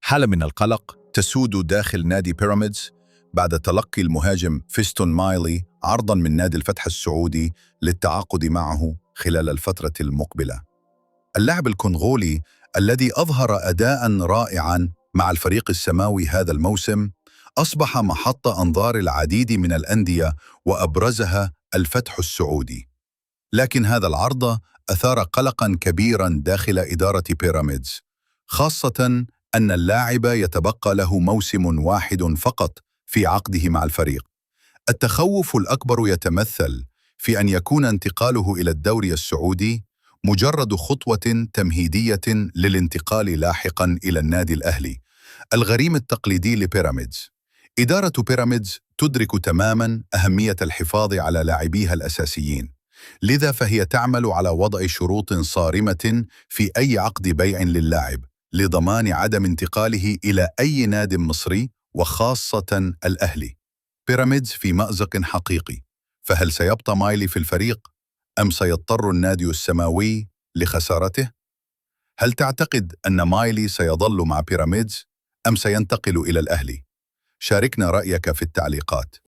حالة من القلق تسود داخل نادي بيراميدز بعد تلقي المهاجم فيستون مايلي عرضاً من نادي الفتح السعودي للتعاقد معه خلال الفترة المقبلة. اللاعب الكونغولي الذي أظهر أداءً رائعاً مع الفريق السماوي هذا الموسم أصبح محط أنظار العديد من الأندية وأبرزها الفتح السعودي. لكن هذا العرض أثار قلقاً كبيراً داخل إدارة بيراميدز، خاصة أن اللاعب يتبقى له موسم واحد فقط في عقده مع الفريق. التخوف الأكبر يتمثل في أن يكون انتقاله إلى الدوري السعودي مجرد خطوة تمهيدية للانتقال لاحقاً إلى النادي الأهلي، الغريم التقليدي لبيراميدز. إدارة بيراميدز تدرك تماماً أهمية الحفاظ على لاعبيها الأساسيين، لذا فهي تعمل على وضع شروط صارمة في أي عقد بيع للاعب لضمان عدم انتقاله إلى أي نادي مصري وخاصة الأهلي. بيراميدز في مأزق حقيقي، فهل سيبقى مايلي في الفريق أم سيضطر النادي السماوي لخسارته؟ هل تعتقد أن مايلي سيظل مع بيراميدز أم سينتقل إلى الأهلي؟ شاركنا رأيك في التعليقات.